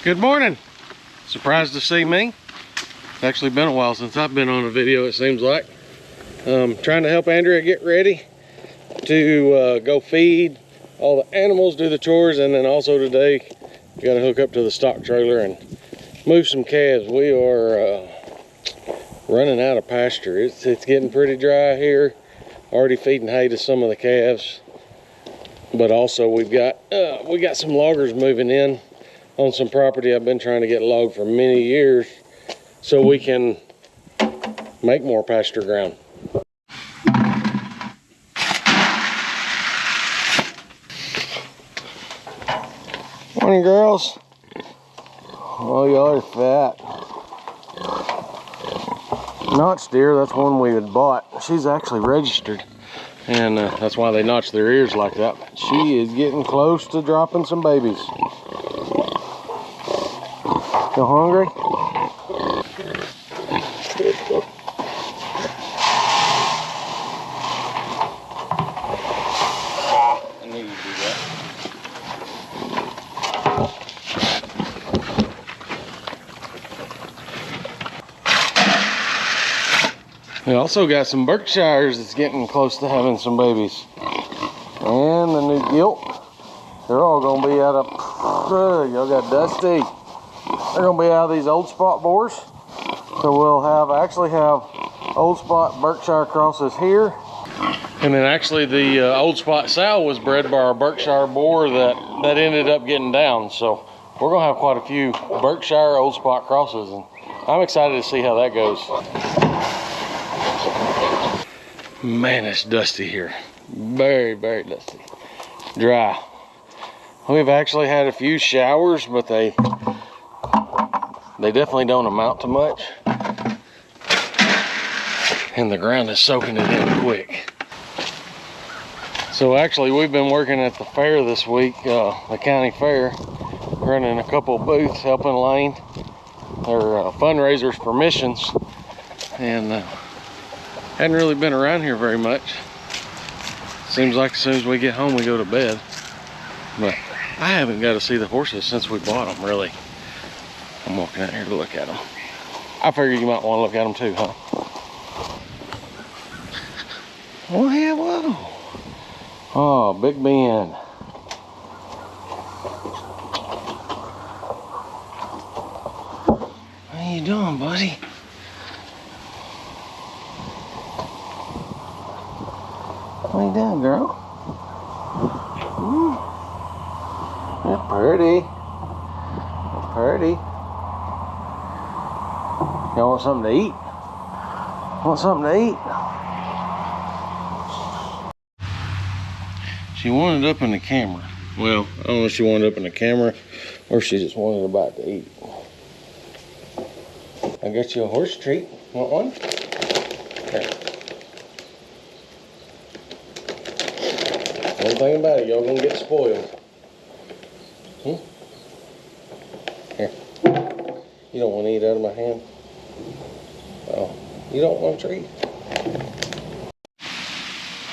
Good morning. Surprised to see me. It's actually been a while since I've been on a video, it seems like. Trying to help Andrea get ready to go feed all the animals, do the chores, and then also today we got to hook up to the stock trailer and move some calves. We are running out of pasture. It's getting pretty dry here. Already feeding hay to some of the calves, but also we got some loggers moving in on some property I've been trying to get logged for many years so we can make more pasture ground. Morning, girls. Oh, y'all are fat. Notched deer, that's one we had bought. She's actually registered, and that's why they notch their ears like that. She is getting close to dropping some babies. You hungry? I knew you'd do that. We also got some Berkshires that's getting close to having some babies. And the new gilt. They're all gonna be out of, y'all got Dusty. They're gonna be out of these old spot boars. So we'll actually have old spot Berkshire crosses here. And then actually the old spot sow was bred by our Berkshire boar that ended up getting down. So we're gonna have quite a few Berkshire old spot crosses, and I'm excited to see how that goes. Man, it's dusty here. Very, very dusty. Dry. We've actually had a few showers, but they definitely don't amount to much. And the ground is soaking it in quick. So actually we've been working at the fair this week, the county fair, running a couple of booths, helping Lane. They're fundraisers for missions, and hadn't really been around here very much. Seems like as soon as we get home we go to bed. But I haven't got to see the horses since we bought them, really. I'm walking out here to look at them. I figured you might want to look at them too, huh? Oh, yeah, whoa. Oh, Big Ben. How you doing, buddy? What you doing, girl? Ooh. That's pretty. That's pretty. Y'all want something to eat? Want something to eat? She wanted up in the camera. Well, I don't know if she wanted up in the camera or she just wanted a bite to eat. I got you a horse treat. Want one? Here. One thing about it, y'all gonna get spoiled. Here. You don't want to eat out of my hand? Oh, you don't want a treat?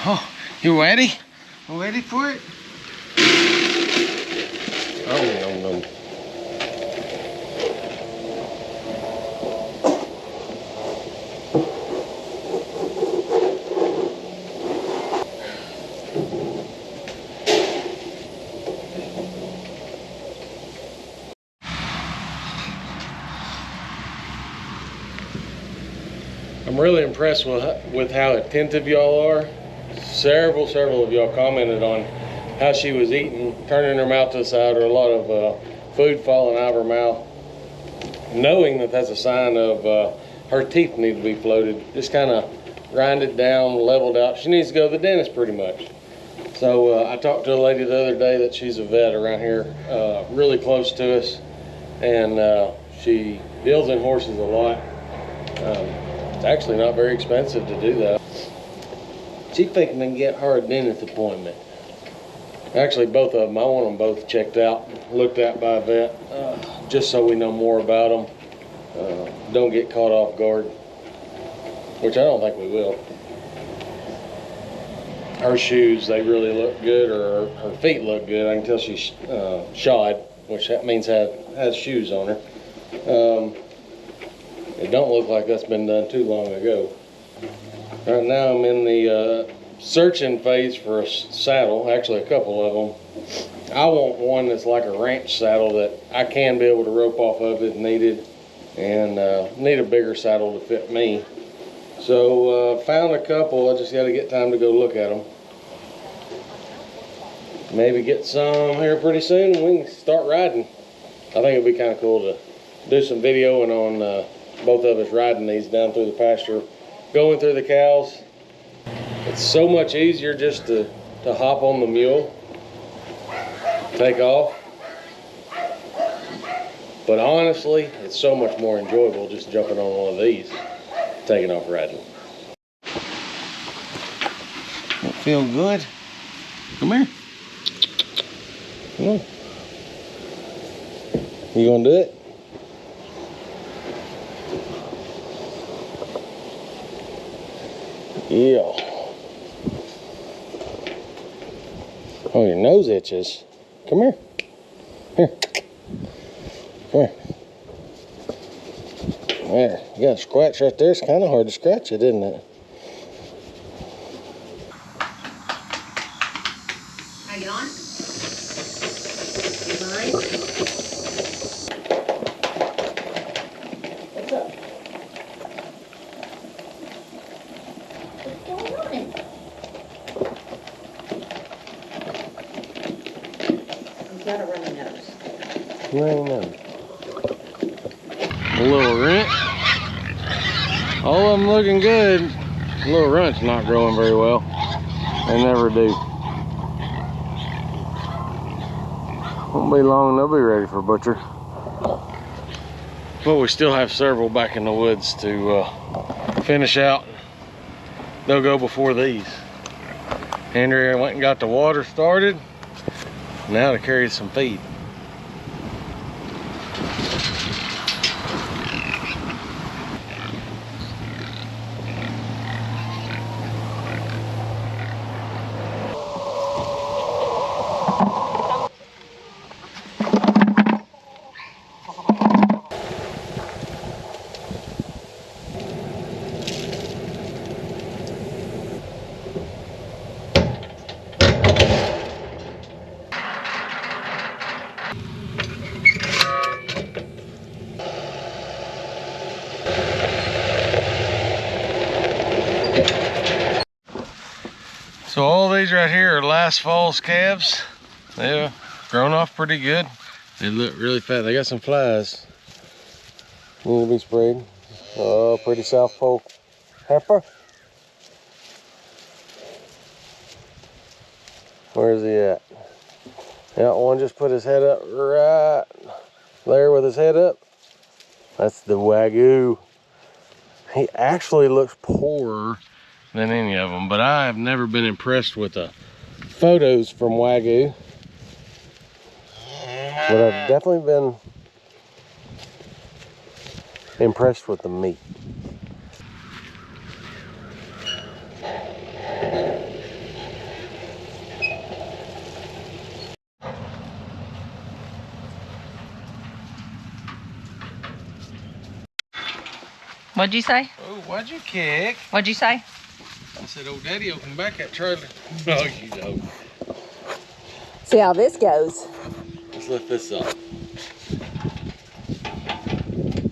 Oh, you ready? You ready for it? Oh, no. I'm really impressed with how attentive y'all are. Several of y'all commented on how she was eating, turning her mouth to the side, or a lot of food falling out of her mouth, knowing that that's a sign of her teeth need to be floated. Just kind of grinded down, leveled out. She needs to go to the dentist pretty much. So I talked to a lady the other day that she's a vet around here, really close to us, and she deals in horses a lot. It's actually not very expensive to do that. She's thinking to get her a dentist appointment. Actually, both of them, I want them both checked out, looked at by a vet, just so we know more about them. Don't get caught off guard, which I don't think we will. Her shoes, they really look good, or her feet look good. I can tell she's shod, which that means has shoes on her. It don't look like that's been done too long ago. Right now I'm in the searching phase for a saddle, actually a couple of them. I want one that's like a ranch saddle that I can be able to rope off of if needed, and need a bigger saddle to fit me. So found a couple. I just got to get time to go look at them. Maybe get some here pretty soon and we can start riding. I think it'd be kind of cool to do some videoing on both of us riding these down through the pasture, going through the cows. It's so much easier just to hop on the mule, take off. But honestly, it's so much more enjoyable just jumping on one of these, taking off riding. That feel good? Come here. Come on. You gonna do it? Yeah. Oh, your nose itches. Come here. Here. Come here. There. You got a scratch right there. It's kind of hard to scratch it, isn't it? Are you on? You mind? What's up? What's going on? He's got a runny nose. Runny nose. A little runt. All of them looking good. The little runt's not growing very well. They never do. Won't be long, they'll be ready for butcher. But we still have several back in the woods to finish out. They'll go before these. Andrea went and got the water started. Now to carry some feed. So all these right here are last fall's calves. They've grown off pretty good. They look really fat. They got some flies. Need to be sprayed. Oh, pretty South Pole heifer. Where is he at? Yeah, one just put his head up right there with his head up. That's the Wagyu. He actually looks poorer than any of them, but I have never been impressed with the photos from Wagyu. But I've definitely been impressed with the meat. What'd you say? Oh, what'd you kick? What'd you say? I said, old daddy will come back that trailer. Oh, you know. See how this goes. Let's lift this up.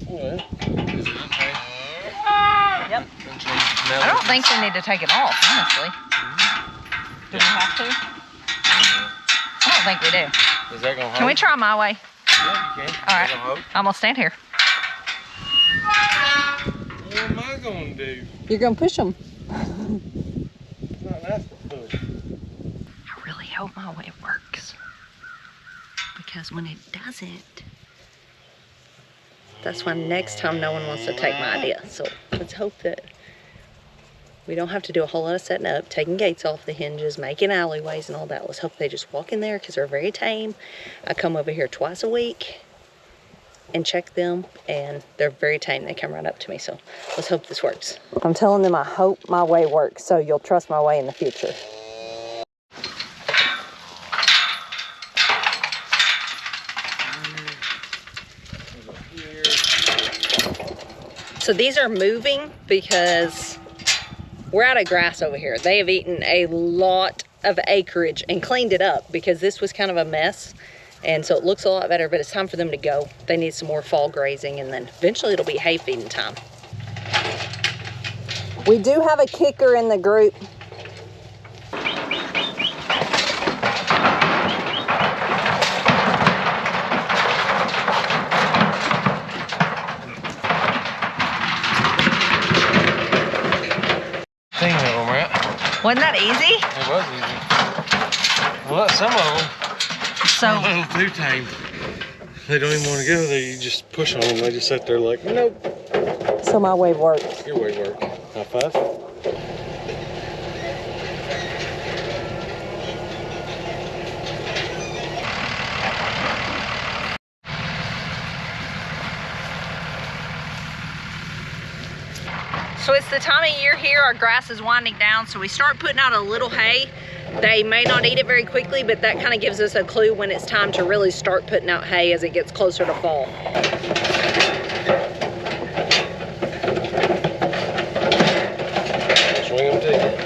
Well, is it okay? Yep. I don't think we need to take it off, honestly. Do we have to? I don't think we do. Is that gonna hold? Can we try my way? Yeah, you can. All right. I'm gonna stand here. What am I gonna do? You're gonna push them. It's not nice to push. I really hope my way works. Because when it doesn't, that's why next time no one wants to take my idea. So let's hope that we don't have to do a whole lot of setting up, taking gates off the hinges, making alleyways and all that. Let's hope they just walk in there because they're very tame. I come over here twice a week and check them, and they're very tame. They come right up to me, so let's hope this works. I'm telling them I hope my way works, so you'll trust my way in the future. So these are moving because we're out of grass over here. They have eaten a lot of acreage and cleaned it up because this was kind of a mess. And so it looks a lot better, but it's time for them to go. They need some more fall grazing, and then eventually it'll be hay feeding time. We do have a kicker in the group. Wasn't that easy? It was easy. Well, some of them So are a little too tame. They don't even want to go there. You just push on them. They just sit there like, nope. So my way worked. Your way worked. High five. So it's the time of year here, our grass is winding down, so we start putting out a little hay. They may not eat it very quickly, but that kind of gives us a clue when it's time to really start putting out hay as it gets closer to fall. Swing them too.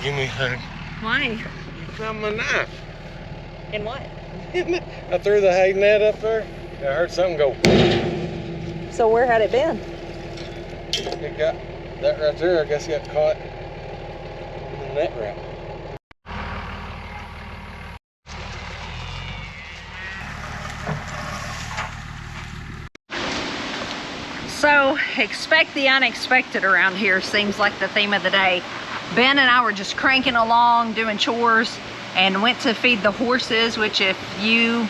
Give me a hug. Why? You found my knife. And what? I threw the hay net up there. I heard something go. So where had it been? It got that right there. I guess it got caught in the net wrap. So expect the unexpected around here seems like the theme of the day. Ben and I were just cranking along doing chores and went to feed the horses, which if you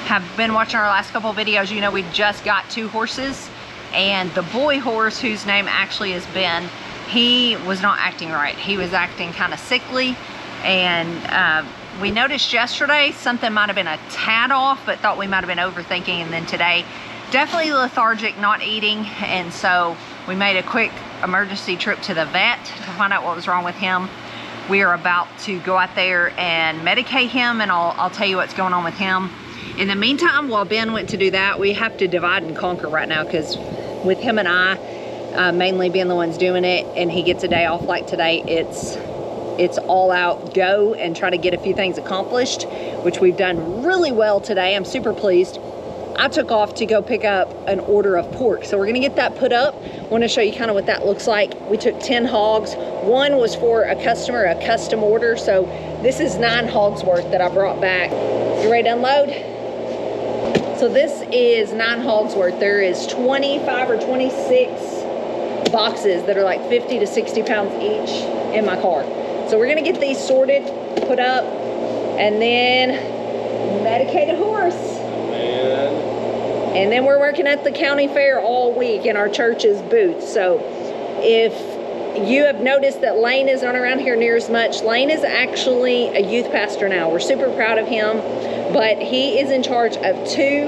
have been watching our last couple of videos, you know we just got 2 horses, and the boy horse, whose name actually is Ben, he was not acting right. He was acting kind of sickly, and we noticed yesterday something might have been a tad off, but thought we might have been overthinking, and then today definitely lethargic, not eating, and so we made a quick emergency trip to the vet to find out what was wrong with him. We are about to go out there and medicate him, and I'll tell you what's going on with him. In the meantime, while Ben went to do that, we have to divide and conquer right now, because with him and I mainly being the ones doing it, and he gets a day off like today, it's all out go and try to get a few things accomplished, which we've done really well today. I'm super pleased. I took off to go pick up an order of pork. So we're gonna get that put up. I wanna show you kind of what that looks like. We took 10 hogs. One was for a customer, a custom order. So this is 9 hogs worth that I brought back. You ready to unload? So this is 9 hogs worth. There is 25 or 26 boxes that are like 50 to 60 pounds each in my car. So we're gonna get these sorted, put up, and then medicate a horse. And then we're working at the county fair all week in our church's booth. So if you have noticed that Lane is not around here near as much, Lane is actually a youth pastor now. We're super proud of him, but he is in charge of 2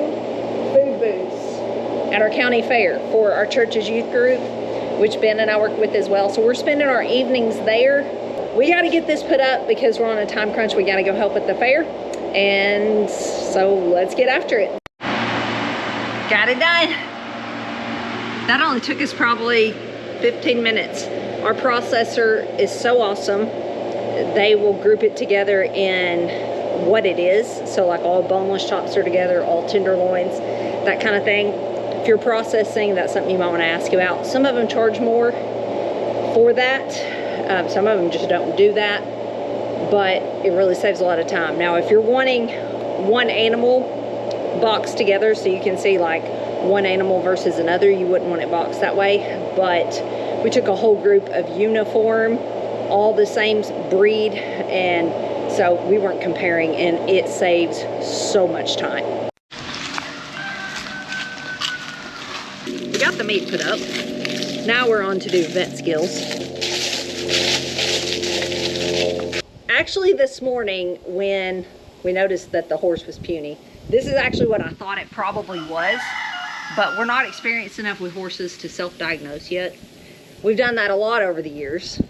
food booths at our county fair for our church's youth group, which Ben and I work with as well. So we're spending our evenings there. We got to get this put up because we're on a time crunch. We got to go help at the fair. And so let's get after it. Got it done. That only took us probably 15 minutes. Our processor is so awesome. They will group it together in what it is. So like all boneless chops are together, all tenderloins, that kind of thing. If you're processing, that's something you might want to ask about. Some of them charge more for that. Some of them just don't do that, but it really saves a lot of time. Now, if you're wanting one animal boxed together so you can see like one animal versus another, you wouldn't want it boxed that way. But we took a whole group of uniform, all the same breed, and So we weren't comparing, and it saves so much time. We got the meat put up. Now we're on to do vet skills. Actually, this morning when we noticed that the horse was puny, this is actually what I thought it probably was, but we're not experienced enough with horses to self-diagnose yet. We've done that a lot over the years,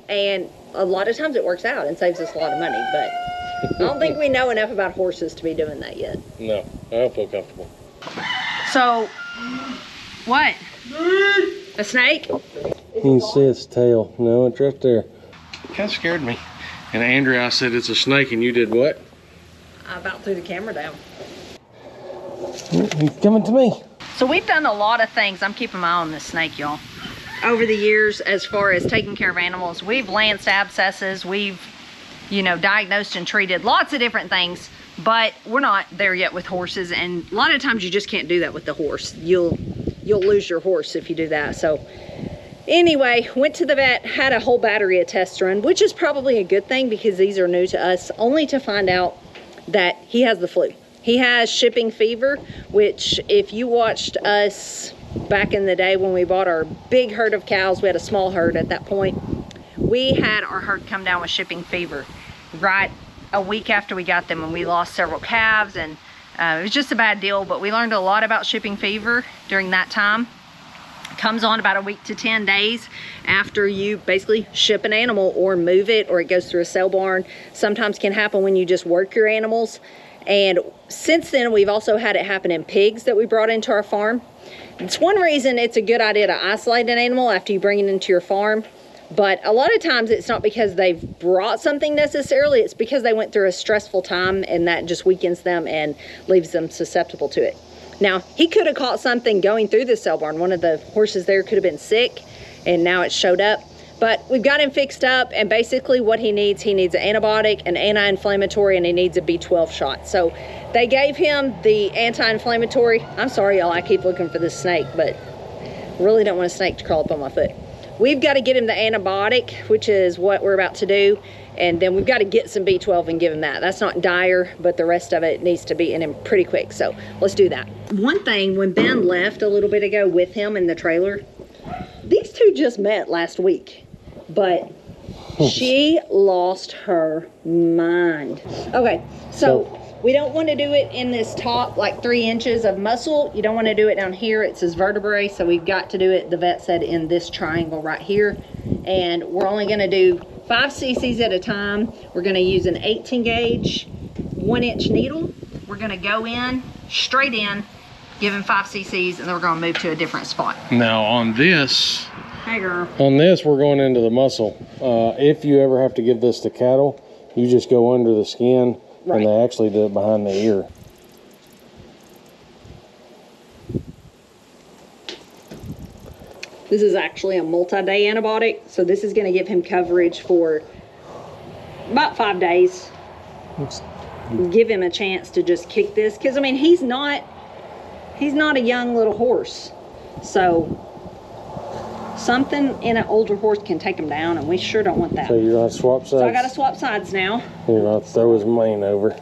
and a lot of times it works out and saves us a lot of money, but I don't think we know enough about horses to be doing that yet. No, I don't feel comfortable. So, what? A snake? You can see its tail. No, it's right there. Kind of scared me. And Andrea, I said it's a snake, and you did what? I about threw the camera down. He's coming to me. So we've done a lot of things. I'm keeping my eye on this snake, y'all. Over the years, as far as taking care of animals, we've lanced abscesses, we've, diagnosed and treated lots of different things, but we're not there yet with horses, and a lot of times you just can't do that with the horse. You'll lose your horse if you do that. So anyway, went to the vet, had a whole battery of tests run, which is probably a good thing because these are new to us, only to find out that he has the flu. He has shipping fever, which if you watched us back in the day when we bought our big herd of cows, we had a small herd at that point, we had our herd come down with shipping fever right a week after we got them, and we lost several calves, and it was just a bad deal. But we learned a lot about shipping fever during that time. It comes on about a week to 10 days after you basically ship an animal or move it, or it goes through a sale barn. Sometimes can happen when you just work your animals. And since then, we've also had it happen in pigs that we brought into our farm. It's one reason it's a good idea to isolate an animal after you bring it into your farm. But a lot of times it's not because they've brought something necessarily, it's because they went through a stressful time, and that just weakens them and leaves them susceptible to it. Now, he could have caught something going through the sale barn. One of the horses there could have been sick, and now it showed up. But we've got him fixed up, and basically what he needs an antibiotic, an anti-inflammatory, and he needs a B12 shot. So they gave him the anti-inflammatory. I'm sorry, y'all, I keep looking for this snake, but really don't want a snake to crawl up on my foot. We've got to get him the antibiotic, which is what we're about to do, and then we've got to get some B12 and give him that. That's not dire, but the rest of it needs to be in him pretty quick, so let's do that. One thing, when Ben left a little bit ago with him in the trailer, these two just met last week, but she lost her mind. Okay, so we don't want to do it in this top, like 3 inches of muscle. You don't want to do it down here. It says vertebrae, so we've got to do it, the vet said, in this triangle right here. And we're only going to do 5 cc's at a time. We're going to use an 18 gauge 1-inch needle. We're going to go in, straight in, give him 5 cc's, and then we're going to move to a different spot. Now on this, Hey girl. On this, we're going into the muscle. If you ever have to give this to cattle, you just go under the skin. Right. And they actually do it behind the ear. This is actually a multi-day antibiotic, so this is going to give him coverage for about 5 days. Give him a chance to just kick this, because I mean he's not a young little horse, so something in an older horse can take him down, and we sure don't want that. So you're going to swap sides? So I got to swap sides now. You're going to throw his mane over.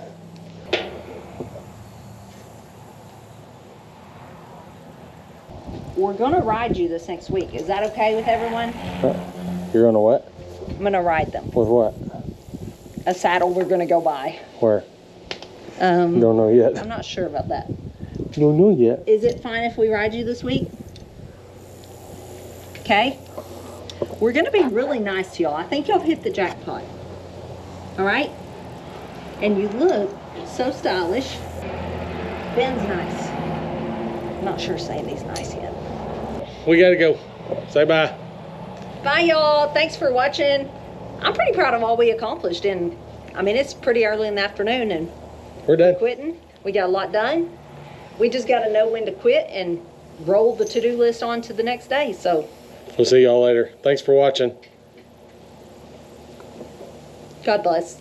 We're going to ride you this next week. Is that okay with everyone? You're going to what? I'm going to ride them. With what? A saddle we're going to go buy. Where? Don't know yet. I'm not sure about that. Don't know yet. Is it fine if we ride you this week? Okay? We're going to be really nice to y'all. I think y'all hit the jackpot. All right? And you look so stylish. Ben's nice. I'm not sure Sandy's nice yet. We got to go. Say bye. Bye, y'all. Thanks for watching. I'm pretty proud of all we accomplished. And I mean, it's pretty early in the afternoon, and we're done. Quitting. We got a lot done. We just got to know when to quit and roll the to-do list on to the next day. So we'll see y'all later. Thanks for watching. God bless.